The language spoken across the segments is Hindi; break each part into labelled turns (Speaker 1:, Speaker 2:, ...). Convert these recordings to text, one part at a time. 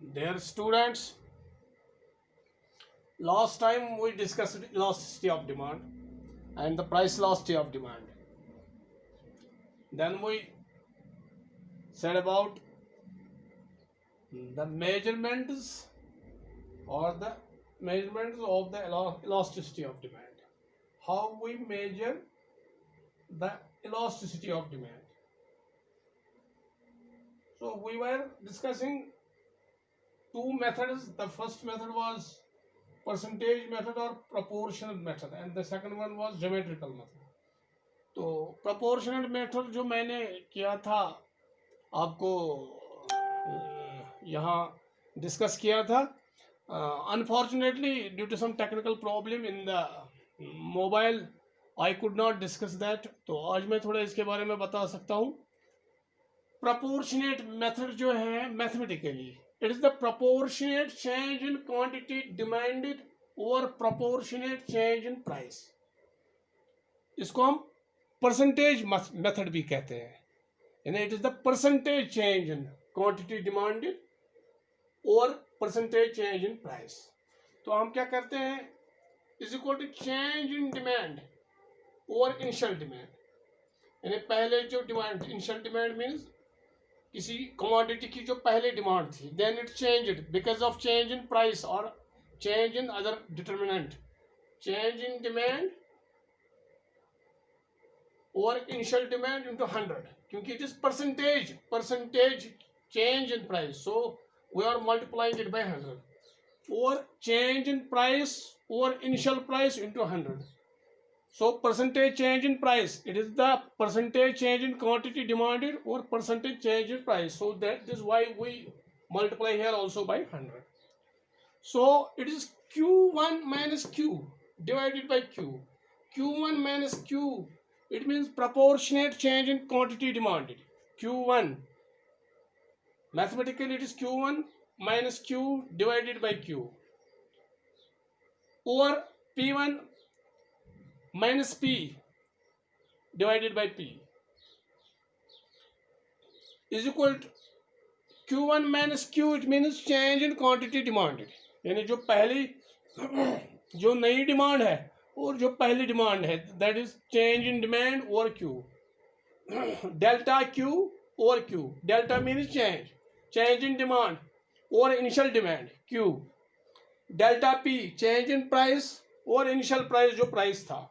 Speaker 1: Dear students, last time we discussed elasticity of demand and the price elasticity of demand. Then we said about the measurements or the measurements of the elasticity of demand. How we measure the elasticity of demand. So we were discussing two methods. The first method was percentage method or proportional method and the second one was geometrical method. तो प्रोपोर्शनल मेथड जो मैंने किया था आपको यहाँ डिस्कस किया था. Unfortunately due to some technical problem in the mobile I could not discuss that. तो आज मैं थोड़ा इसके बारे में बता सकता हूँ. प्रोपोर्शनेट मेथड जो है mathematically it is the proportionate change in quantity demanded और प्रोपोर्शनेट चेंज इन प्राइस. इसको हम परसेंटेज मेथड भी कहते हैं. यानी it is the percentage change in quantity demanded और परसेंटेज चेंज इन प्राइस. तो हम क्या करते हैं, is equal to change in demand और इनिशियल डिमांड. यानी पहले जो डिमांड, इनिशियल डिमांड मीन्स किसी कमोडिटी की जो पहले डिमांड थी, then it changed because of change in price और change in other determinant. Change in demand और इनिशियल डिमांड इंटू 100, क्योंकि it is percentage change in price, so we are multiplying it by 100. और चेंज इन प्राइस और initial price into 100. So percentage change in price, it is the percentage change in quantity demanded और percentage change in price, so that is why we multiply here also by 100. So it is Q1 minus Q divided by Q. Q1 minus Q, it means proportionate change in quantity demanded. Q1, mathematically it is Q1 minus Q divided by Q, or P1 minus P divided by P is equal to Q1 minus Q, it means change in quantity demanded. यानी जो पहली जो नई डिमांड है और जो पहली डिमांड है, that is change in demand और क्यू. डेल्टा क्यू और Q. Delta means change in demand और initial demand Q. Delta P change in price और इनिशियल प्राइस जो प्राइस था,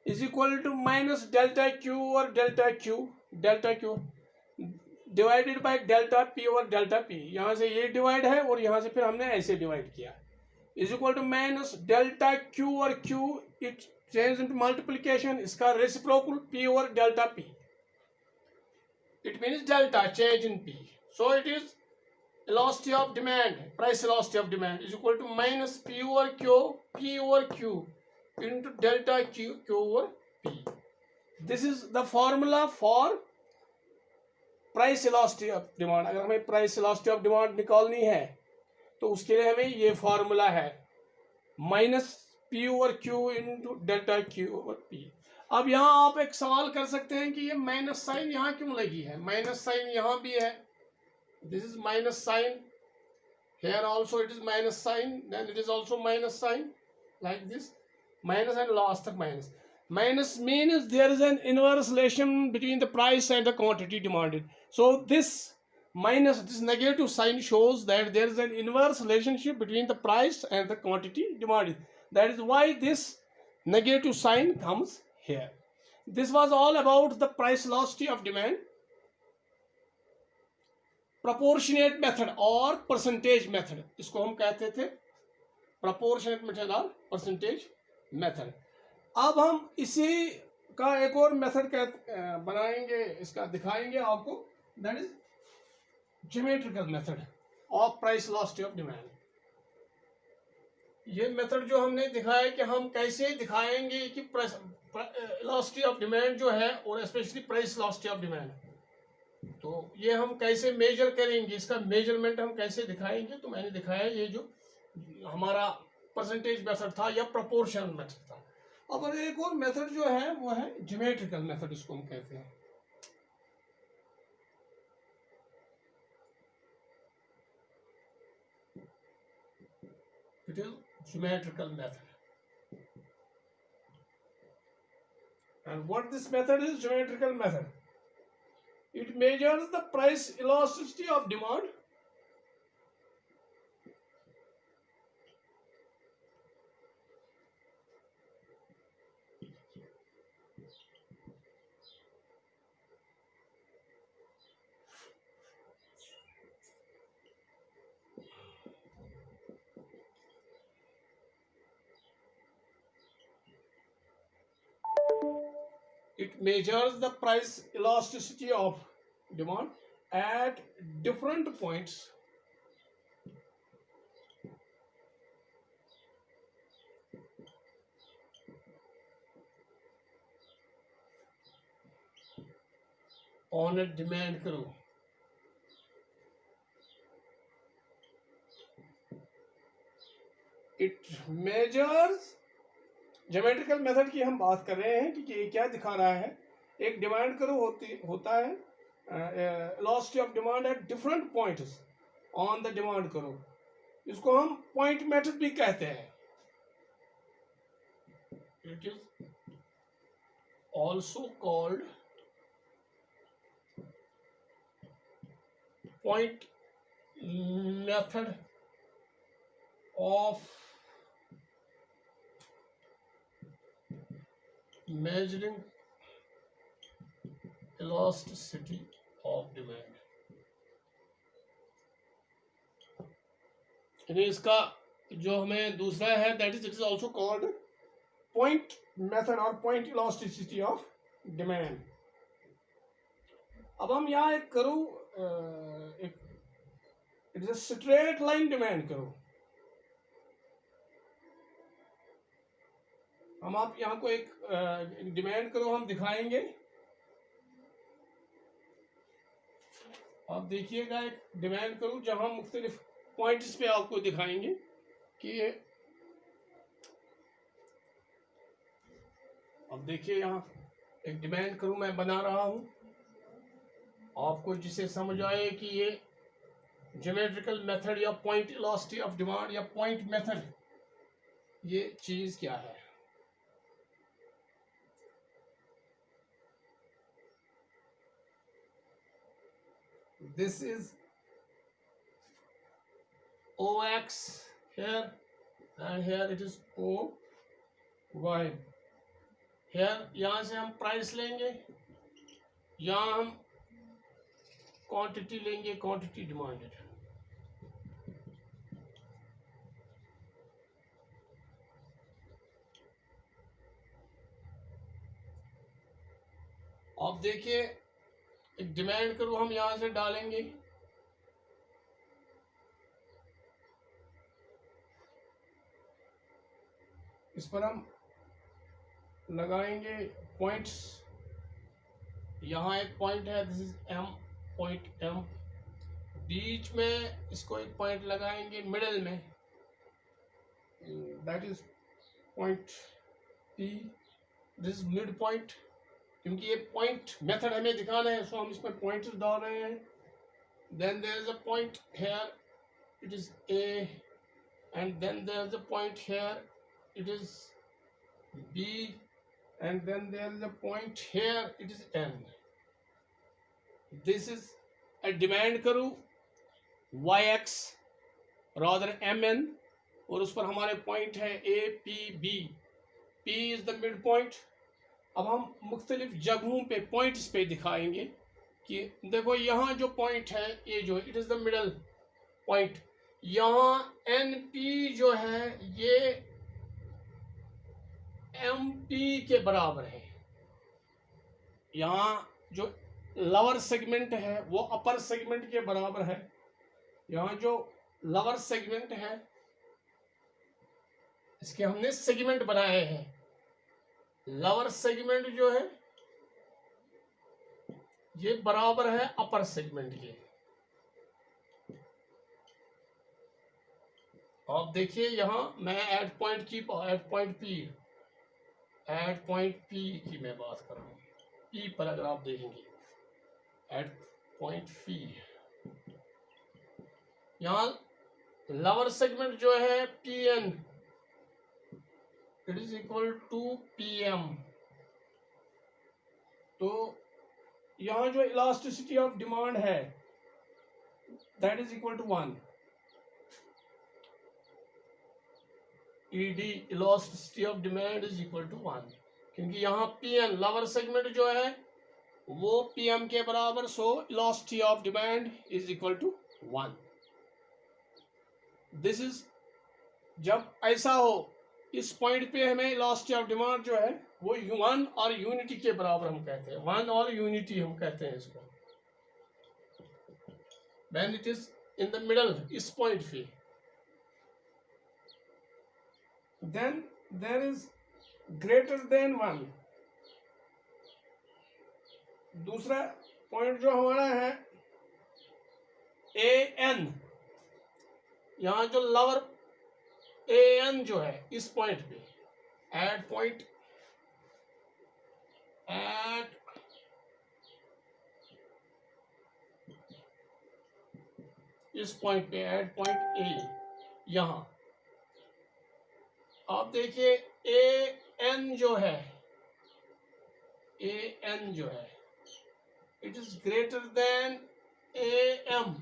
Speaker 1: is equal to minus delta Q और delta Q divided by delta P और डेल्टा पी. यहाँ से ये डिवाइड है और यहाँ से फिर हमने ऐसे डिवाइड किया, is equal to minus delta Q और Q, it change into multiplication, इसका रेसिप्रोकल पी और delta P. It means delta change in P. So it is elasticity of demand, price elasticity of demand is equal to minus P over Q, P over Q into delta Q over P. This is the formula for price elasticity of demand. अगर हमें price elasticity of demand निकालनी है तो उसके लिए हमें ये फॉर्मूला है, minus P over Q into delta Q over P. अब यहाँ आप एक सवाल कर सकते हैं कि ये माइनस साइन यहाँ क्यों लगी है. माइनस साइन यहाँ भी है, this is minus sign, here also it is minus sign, then it is also minus sign, like this, minus and last तक minus. Minus means there is an inverse relation between the price and the quantity demanded. So this minus, this negative sign shows that there is an inverse relationship between the price and the quantity demanded. That is why this negative sign comes here. This was all about the price elasticity of demand. Proportionate method और परसेंटेज मेथड, इसको हम कहते थे प्रोपोर्शनेट मेथड और परसेंटेज मेथड. अब हम इसी का एक और मेथड बनाएंगे, इसका दिखाएंगे आपको, that is geometrical method of price elasticity of demand. ये मेथड जो हमने दिखाया कि हम कैसे दिखाएंगे कि इलास्टिसिटी ऑफ डिमांड जो है और specially price elasticity of demand, तो ये हम कैसे मेजर करेंगे, इसका मेजरमेंट हम कैसे दिखाएंगे. तो मैंने दिखाया ये जो हमारा परसेंटेज मेथड था या प्रोपोर्शनल मेथड था. अब एक और मेथड जो है वो है ज्योमेट्रिकल मेथड, इसको हम कहते हैं. It is geometrical method. And what this method is, geometrical method. It measures the price elasticity of demand it measures the price elasticity of demand at different points on a demand curve. It measures, geometrical method की हम बात कर रहे हैं कि ये क्या दिखा रहा है. एक डिमांड कर्व होता है, velocity of demand at different points on the demand curve. इसको हम पॉइंट मेथड भी कहते हैं. It is also called point method of measuring elasticity of demand. यानी इसका जो हमें दूसरा है, that is it is also called point method और पॉइंट इलास्टिसिटी ऑफ डिमांड. अब हम यहाँ एक करूँ, it is a straight line demand करूँ. हम आप यहाँ को एक डिमांड करो हम दिखाएंगे. आप देखिएगा एक डिमांड करो जहाँ मुख्तलिफ पॉइंट्स पे आपको दिखाएंगे कि अब देखिए यहाँ एक डिमांड करो मैं बना रहा हूँ आपको, जिसे समझ आए कि ये ज्योमेट्रिकल मेथड या पॉइंट इलास्टिसिटी ऑफ डिमांड या पॉइंट मेथड ये चीज़ क्या है. This is OX here and here it is OY. Here यहाँ से हम प्राइस लेंगे, यहाँ हम क्वांटिटी लेंगे, क्वांटिटी डिमांडेड. अब देखिए एक डिमांड करो हम यहाँ से डालेंगे, इस पर हम लगाएंगे पॉइंट्स. यहाँ एक पॉइंट है, this is M, point M. बीच में इसको एक पॉइंट लगाएंगे मिडल में, that is point P. This is mid point. क्योंकि ये पॉइंट मेथड हमें दिखाना है, सो हम इसमें पॉइंट्स डाल रहे हैं. Then there is a point here, it is A, and then there is a point here, it is B, and then there is a point here, it is N. This is a demand curve YX rather MN, और उस पर हमारे पॉइंट है A P B. P is the mid point. अब हम मुख्तलिफ जगहों पे पॉइंट्स पे दिखाएंगे कि देखो यहाँ जो पॉइंट है ये जो it is the middle point. यहाँ NP जो है ये MP के बराबर है. यहाँ जो लोअर सेगमेंट है वो अपर सेगमेंट के बराबर है. यहाँ जो लोअर सेगमेंट है इसके हमने सेगमेंट बनाए हैं. लोअर सेगमेंट जो है ये बराबर है अपर सेगमेंट के. आप देखिए यहाँ मैं एट पॉइंट पी की मैं बात कर रहा हूँ. पी पर अगर आप देखेंगे एट पॉइंट पी, यहाँ लोअर सेगमेंट जो है P N it is equal to P M. तो यहाँ जो इलास्टिसिटी ऑफ डिमांड है that is equal to 1। ED elasticity of demand is equal to 1, क्योंकि यहाँ पी एन लोअर सेगमेंट जो है वो पी एम के बराबर, so elasticity of demand is equal to 1। This is, जब ऐसा हो इस पॉइंट पे हमें इलास्टिसिटी ऑफ डिमांड जो है वो 1 और यूनिटी के बराबर हम कहते हैं, 1 और यूनिटी हम कहते हैं इसको। When it is in the middle इस पॉइंट पे, then there is greater than 1। दूसरा पॉइंट जो हमारा है ए एन, यहाँ जो लोअर ए एन जो है इस पॉइंट पे, एट पॉइंट एट इस पॉइंट पे एट पॉइंट ए, यहां आप देखिए ए एन जो है, ए एन जो है it is greater than A M.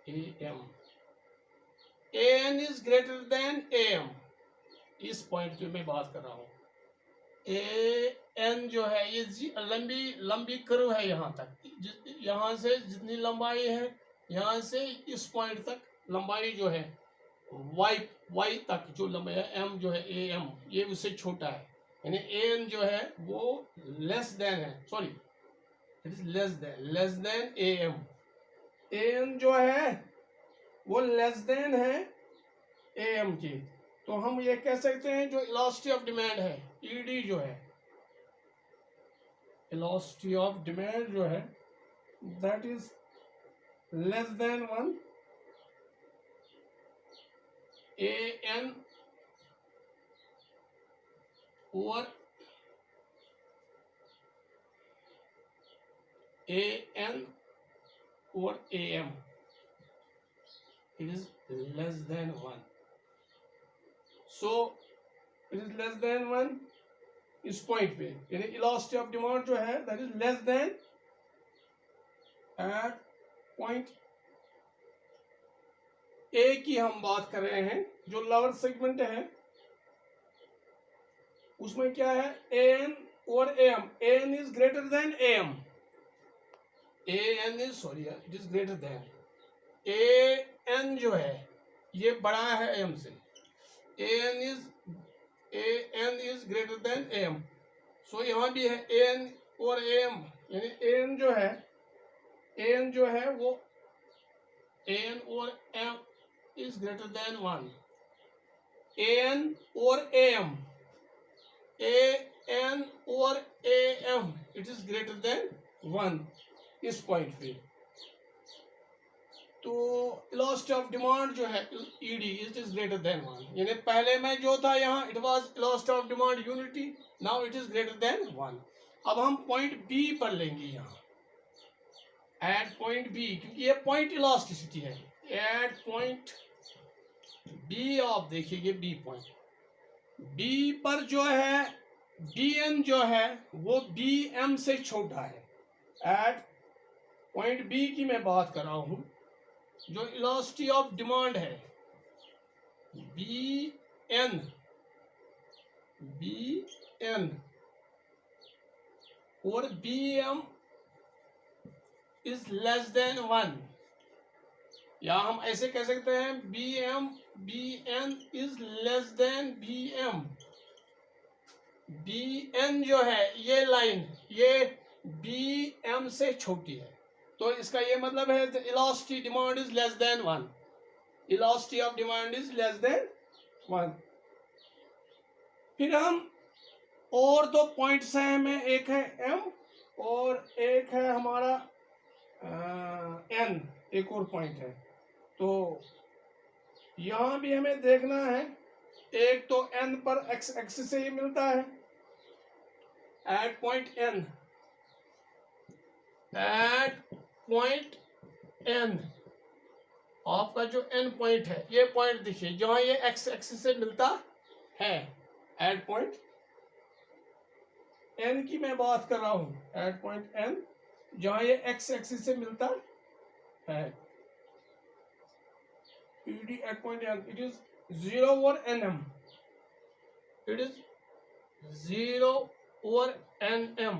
Speaker 1: A M, A N is greater than A M. इस पॉइंट पे मैं बात कर रहा हूं। ए एन जो है ये लंबी कर्व है यहाँ तक, यहाँ से जितनी लंबाई है यहाँ से इस पॉइंट तक लंबाई जो है वाई तक जो लंबाई है एम जो है ए एम ये उससे छोटा है, यानी ए एन जो है वो लेस देन है, sorry it is less than A M. A N जो है वो लेस देन है ए एम की। तो हम ये कह सकते हैं जो इलास्टिसिटी ऑफ डिमांड है ईडी जो है, इलास्टिसिटी ऑफ डिमांड जो है that is less than 1 A N over A N over A M, it is less than 1। So it is less than 1 इस पॉइंट पे, यानी इलास्टिसिटी ऑफ डिमांड जो है that is less than at point A की हम बात कर रहे हैं। जो लोअर सेगमेंट है उसमें क्या है ए एन और A M, A N is greater than A M, A N is sorry it is greater than A N जो है ये बड़ा है एम से, A N is greater than A M. So यहाँ भी है ए एन और ए एम, यानी ए एन जो है वो ए एन और M is greater than 1। A N और ए एम, ए एन और A M it is greater than 1 इस पॉइंट पे। तो इलास्टिसिटी ऑफ डिमांड जो है ED it is greater than 1, यानी पहले में जो था यहाँ it was elasticity of demand unity, now it is greater than 1। अब हम पॉइंट बी पर लेंगे यहाँ, एट पॉइंट बी, क्योंकि ये पॉइंट इलास्टिसिटी है। एट पॉइंट बी आप देखिए बी पॉइंट, बी पर जो है बी एन जो है वो बी एम से छोटा है। एट पॉइंट बी की मैं बात कर रहा हूं, जो इलास्टिसिटी ऑफ डिमांड है बी एन और B M is less than 1, या हम ऐसे कह सकते हैं B N is less than B M. B N जो है ये लाइन ये बी एम से छोटी है, तो इसका ये मतलब है elasticity demand is less than 1, elasticity of demand is less than 1। फिर हम और दो पॉइंट्स हैं हमें, एक है एम और एक है हमारा एन, एक और पॉइंट है। तो यहाँ भी हमें देखना है, एक तो एन पर एक्स एक्सिस से ही मिलता है एट पॉइंट एन आपका जो एन पॉइंट है, ये पॉइंट देखिए जहां ये एक्स एक्सिस से मिलता है, एट पॉइंट एन की मैं बात कर रहा हूं, एट पॉइंट एन जहां ये एक्स एक्सिस से मिलता है, ED at point N, it is 0 over N M, it is 0 over N M,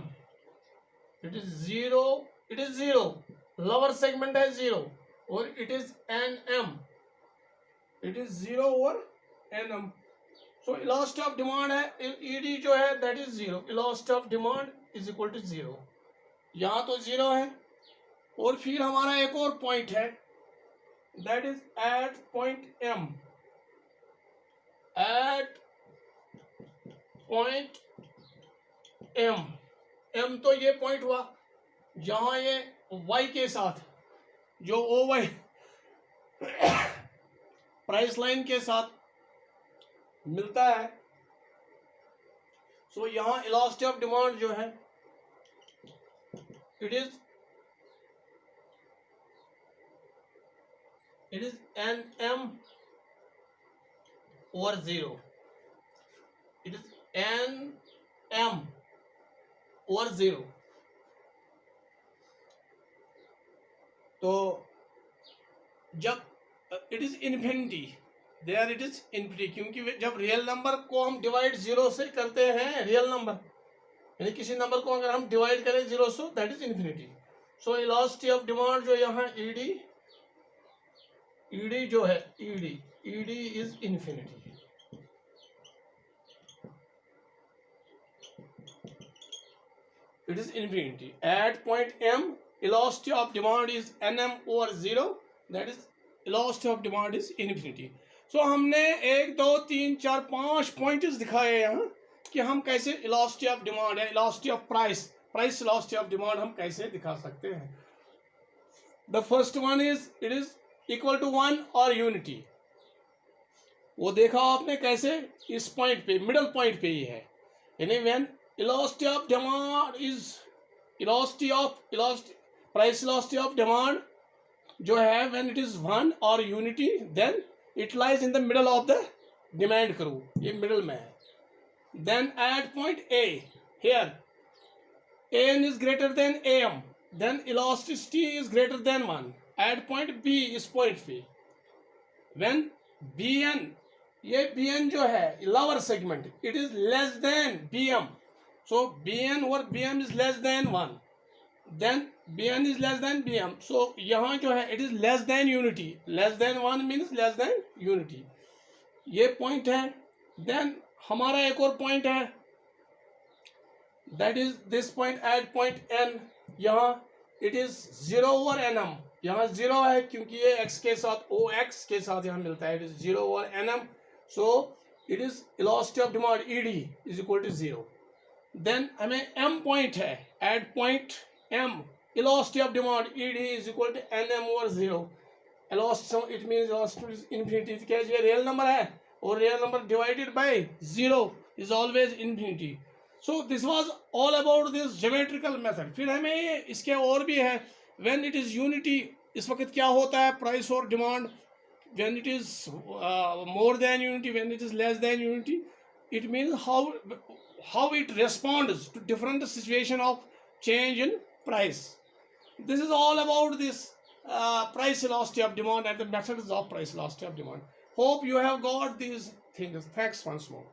Speaker 1: it is 0, it is 0, lower segment है 0 और it is N M, it is 0 over N M. So elasticity of demand है, ईडी जो है that is 0, elasticity of demand is equal to 0, यहाँ तो 0 है। और फिर हमारा एक और पॉइंट है, that is at point M, at point M, M तो ये पॉइंट हुआ जहां ये वाई के साथ जो ओ वाई प्राइस लाइन के साथ मिलता है। सो यहां इलास्टिसिटी ऑफ डिमांड जो है it is N M over 0, it is N M over 0। तो जब it is infinity, there it is infinity, क्योंकि जब रियल नंबर को हम डिवाइड 0 से करते हैं, रियल नंबर यानी किसी नंबर को अगर हम डिवाइड करें 0 से, that is infinity. So elasticity of demand जो यहाँ ईडी जो है, ED is infinity, it is infinity. At point M, elasticity of demand is nm over 0, that is elasticity of demand is infinity. So हमने 1 2 3 4 5 पॉइंट्स दिखाए यहाँ कि हम कैसे elasticity of demand है, elasticity of price elasticity of demand हम कैसे दिखा सकते हैं। The first one is it is equal to 1 or unity, वो देखा आपने कैसे, इस पॉइंट पे मिडल पॉइंट पे ही है, यानी when elasticity of demand is price elasticity of demand जो है when it is 1 or unity, then it lies in the middle of the demand curve, ये middle में है। Then at point A, here an is greater than am, then elasticity is greater than 1। at point B, इस point पे when bn, ये bn जो है lower segment, it is less than bm, so bn over bm is less than 1, then bn is less than bm, so यहाँ जो है it is less than unity, less than 1 means less than unity, ये point है। then हमारा एक और point है, that is this point at point n, यहाँ it is 0 over nm, यहाँ 0 है क्योंकि ये x के साथ ox के साथ यहाँ मिलता है, it is 0 over nm, so it is elasticity of demand ed is equal to 0। then हमें m point है, at point m elasticity of demand ed is equal to nm over 0, elasticity it means elasticity is infinity, क्या ये रियल नंबर है और real number divided by 0 is always infinity। so this was all about this geometrical method। फिर हमें इसके और भी है, when it is unity इस वक्त क्या होता है प्राइस और demand, when it is more than unity, when it is less than unity, it means how it responds to different situation of change in price। this is all about this price elasticity of demand and the methods of price elasticity of demand। hope you have got these things। thanks once more।